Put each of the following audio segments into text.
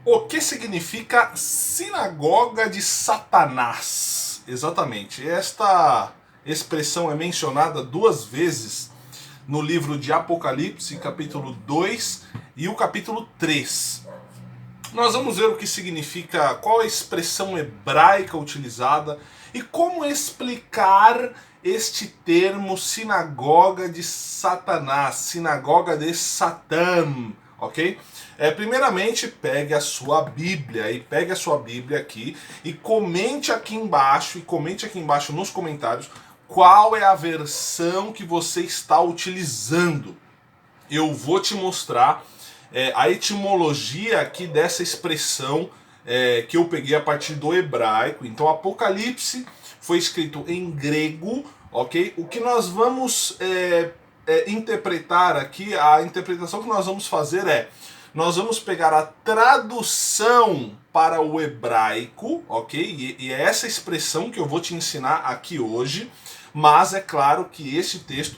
O que significa sinagoga de Satanás? Exatamente. Esta expressão é mencionada duas vezes no livro de Apocalipse, capítulo 2 e o capítulo 3. Nós vamos ver o que significa, qual é a expressão hebraica utilizada e como explicar este termo sinagoga de Satanás, sinagoga de Satã, ok? Primeiramente, pegue a sua Bíblia aqui e comente aqui embaixo, nos comentários qual é a versão que você está utilizando. Eu vou te mostrar a etimologia aqui dessa expressão que eu peguei a partir do hebraico. Então, Apocalipse foi escrito em grego, ok? O que nós vamos interpretar aqui, a interpretação que nós vamos fazer nós vamos pegar a tradução para o hebraico, ok? E é essa expressão que eu vou te ensinar aqui hoje, mas é claro que este texto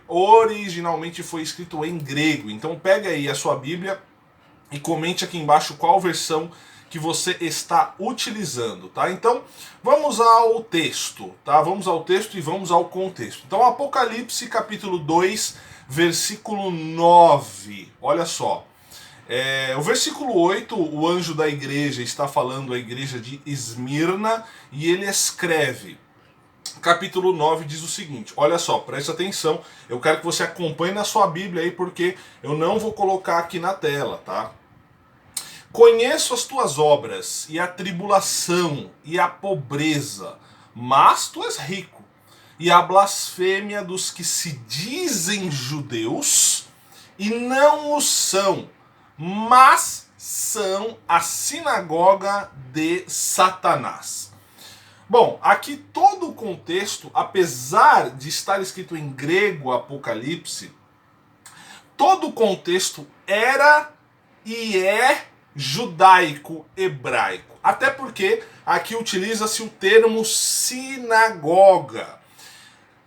originalmente foi escrito em grego. Então pega aí a sua Bíblia e comente aqui embaixo qual versão que você está utilizando, tá? Então, vamos ao texto, tá? Vamos ao texto e vamos ao contexto. Então, Apocalipse capítulo 2, versículo 9. Olha só. O versículo 8, o anjo da igreja está falando à igreja de Esmirna e ele escreve: capítulo 9 diz o seguinte, olha só, preste atenção, eu quero que você acompanhe na sua Bíblia aí, porque eu não vou colocar aqui na tela, tá? Conheço as tuas obras, e a tribulação, e a pobreza, mas tu és rico, e a blasfêmia dos que se dizem judeus, e não o são, mas são a sinagoga de Satanás. Bom, aqui todo o contexto, apesar de estar escrito em grego Apocalipse, todo o contexto era e é judaico-hebraico. Até porque aqui utiliza-se o termo sinagoga.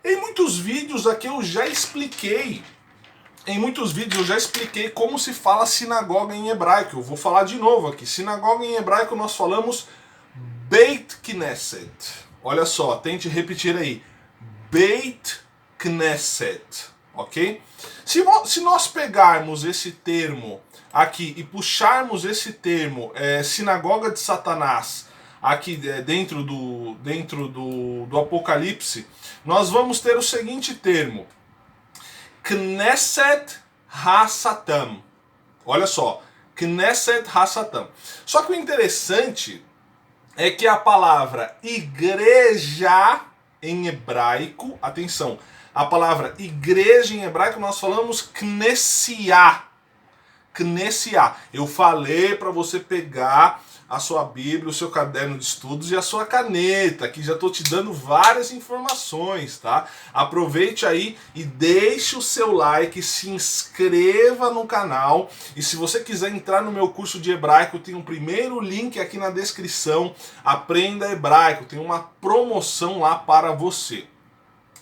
Em muitos vídeos aqui eu já expliquei. Como se fala sinagoga em hebraico. Eu vou falar de novo aqui. Sinagoga em hebraico nós falamos Beit Knesset. Olha só, tente repetir aí. Beit Knesset, ok? Se nós pegarmos esse termo aqui e puxarmos esse termo, sinagoga de Satanás, aqui dentro do Apocalipse, nós vamos ter o seguinte termo: Knesset HaSatan. Olha só, Knesset HaSatan. Só que o interessante é que a palavra igreja em hebraico, atenção, a palavra igreja em hebraico nós falamos Knessiah. Knessiah. Eu falei para você pegar a sua Bíblia, o seu caderno de estudos e a sua caneta, que já estou te dando várias informações, tá? Aproveite aí e deixe o seu like, se inscreva no canal, e se você quiser entrar no meu curso de hebraico, tem um primeiro link aqui na descrição, Aprenda Hebraico, tem uma promoção lá para você.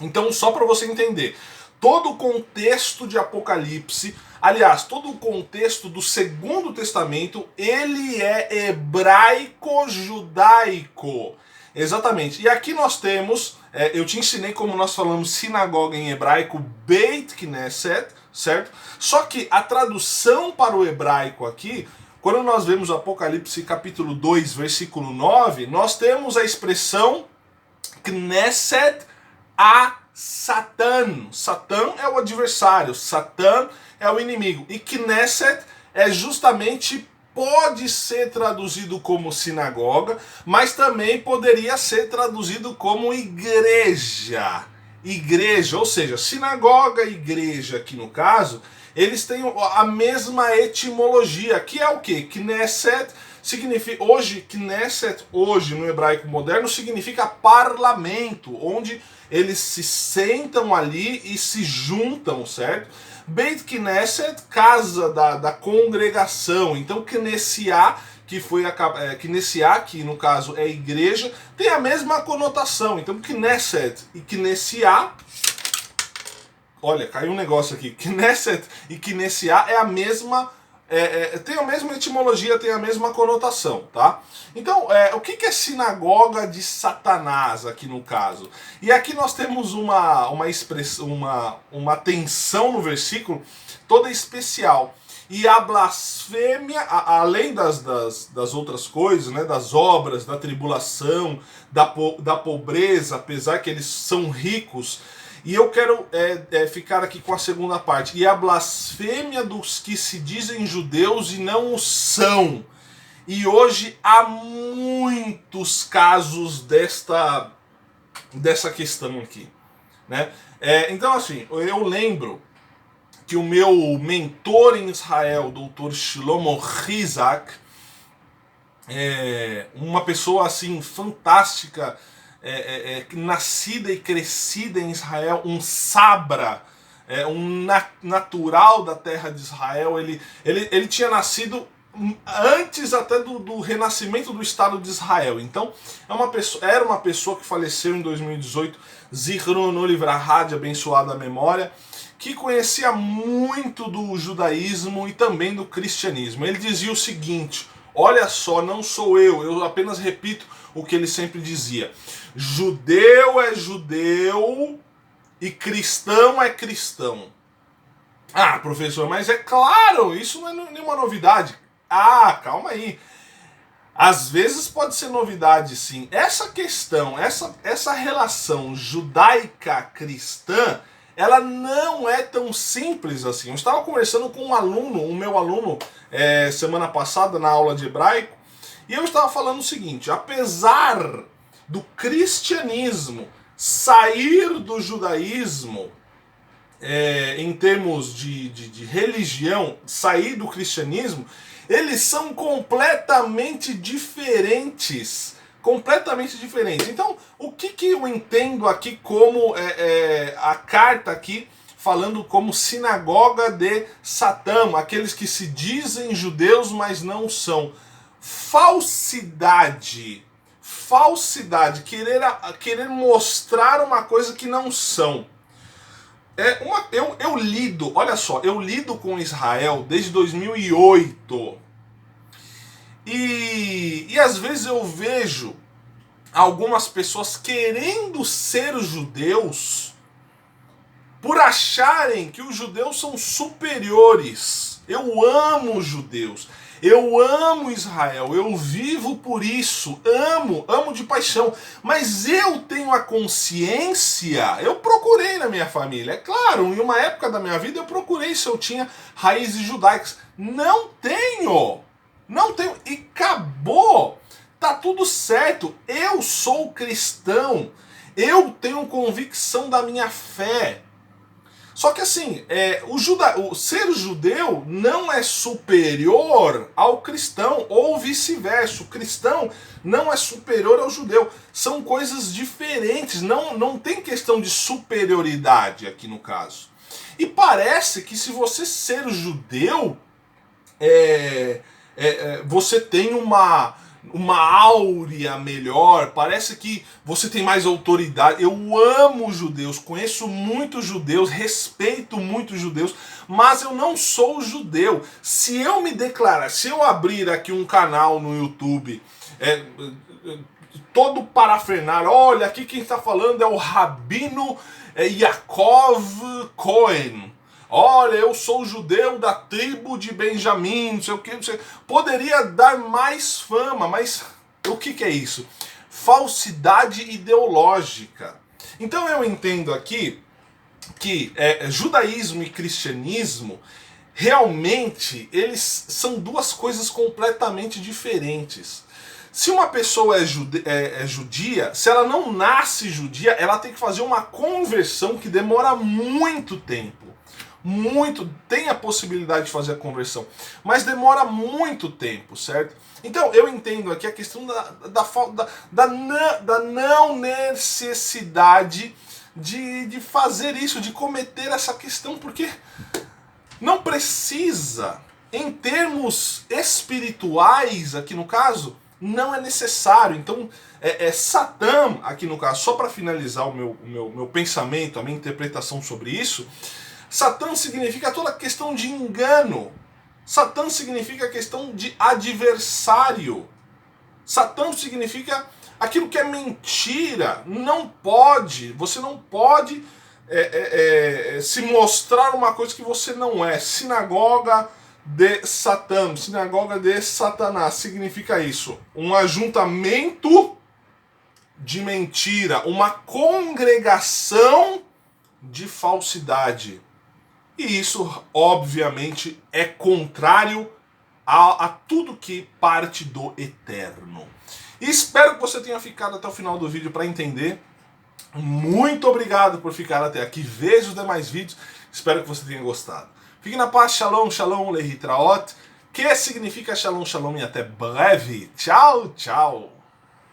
Então, só para você entender, todo o contexto de Apocalipse, aliás, todo o contexto do Segundo Testamento, ele é hebraico-judaico. Exatamente. E aqui nós temos, eu te ensinei como nós falamos sinagoga em hebraico, Beit Knesset, certo? Só que a tradução para o hebraico aqui, quando nós vemos Apocalipse capítulo 2, versículo 9, nós temos a expressão Knesset a Satã. Satã é o adversário, Satã é o inimigo. E Knesset é justamente, pode ser traduzido como sinagoga, mas também poderia ser traduzido como igreja. Igreja, ou seja, sinagoga e igreja aqui no caso, eles têm a mesma etimologia, que é o que? Knesset significa, Knesset hoje no hebraico moderno significa parlamento, onde eles se sentam ali e se juntam, certo? Beit Knesset, casa da congregação. Então Knessiah, Knessiah, que no caso é igreja, tem a mesma conotação. Então Knesset e Knessiah, olha, caiu um negócio aqui. Knesset e Knessiah é a mesma tem a mesma etimologia, tem a mesma conotação, tá? Então, o que é sinagoga de Satanás aqui no caso? E aqui nós temos uma expressão, uma tensão no versículo toda especial. E a blasfêmia, além das outras coisas, né, das obras, da tribulação, da pobreza, apesar que eles são ricos. E eu quero ficar aqui com a segunda parte. E a blasfêmia dos que se dizem judeus e não o são. E hoje há muitos casos dessa questão aqui, né? Então, assim, eu lembro que o meu mentor em Israel, o Dr. Shlomo Rizak, uma pessoa assim fantástica, nascida e crescida em Israel, um sabra, natural da terra de Israel. Ele tinha nascido antes até do renascimento do Estado de Israel. Então era uma pessoa que faleceu em 2018, Zichrono Livrahá, de abençoada memória, que conhecia muito do judaísmo e também do cristianismo. Ele dizia o seguinte: olha só, não sou eu apenas repito o que ele sempre dizia. Judeu é judeu e cristão é cristão. Ah, professor, mas é claro, isso não é nenhuma novidade. Ah, calma aí. Às vezes pode ser novidade, sim. Essa questão, essa relação judaica-cristã, ela não é tão simples assim. Eu estava conversando com o meu aluno, semana passada na aula de hebraico, e eu estava falando o seguinte: apesar do cristianismo sair do judaísmo, em termos de religião, sair do cristianismo, eles são completamente diferentes. Completamente diferentes. Então, o que eu entendo aqui como a carta aqui falando como sinagoga de Satã, aqueles que se dizem judeus, mas não são? Falsidade. Falsidade. Querer mostrar uma coisa que não são. Eu lido, olha só, eu lido com Israel desde 2008. E às vezes eu vejo algumas pessoas querendo ser judeus por acharem que os judeus são superiores. Eu amo os judeus, eu amo Israel, eu vivo por isso, amo de paixão, mas eu tenho a consciência, eu procurei na minha família, é claro, em uma época da minha vida eu procurei se eu tinha raízes judaicas. Não tenho, e acabou, tá tudo certo, eu sou cristão, eu tenho convicção da minha fé. Só que assim, o ser judeu não é superior ao cristão, ou vice-versa. O cristão não é superior ao judeu. São coisas diferentes, não tem questão de superioridade aqui no caso. E parece que se você ser judeu, você tem uma áurea melhor, parece que você tem mais autoridade. Eu amo judeus, conheço muitos judeus, respeito muitos judeus, mas eu não sou judeu. Se eu me declarar, se eu abrir aqui um canal no YouTube, todo parafernália, olha, aqui quem está falando é o Rabino Yaakov Cohen. Olha, eu sou judeu da tribo de Benjamim, não sei o que, não sei. Poderia dar mais fama, mas o que é isso? Falsidade ideológica. Então eu entendo aqui que judaísmo e cristianismo, realmente, eles são duas coisas completamente diferentes. Se uma pessoa é judia, se ela não nasce judia, ela tem que fazer uma conversão que demora muito tempo. Tem a possibilidade de fazer a conversão, mas demora muito tempo, certo? Então eu entendo aqui a questão da não necessidade de fazer isso, de cometer essa questão, porque não precisa. Em termos espirituais, aqui no caso, não é necessário. Então, Satã, aqui no caso, só para finalizar o meu pensamento, a minha interpretação sobre isso, Satã significa toda a questão de engano. Satã significa a questão de adversário. Satã significa aquilo que é mentira. Não pode, você não pode se mostrar uma coisa que você não é. Sinagoga de Satã, sinagoga de Satanás, significa isso. Um ajuntamento de mentira, uma congregação de falsidade. E isso, obviamente, é contrário a tudo que parte do eterno. E espero que você tenha ficado até o final do vídeo para entender. Muito obrigado por ficar até aqui. Veja os demais vídeos. Espero que você tenha gostado. Fique na paz. Shalom, shalom, lehitraot. Que significa shalom, shalom e até breve. Tchau, tchau.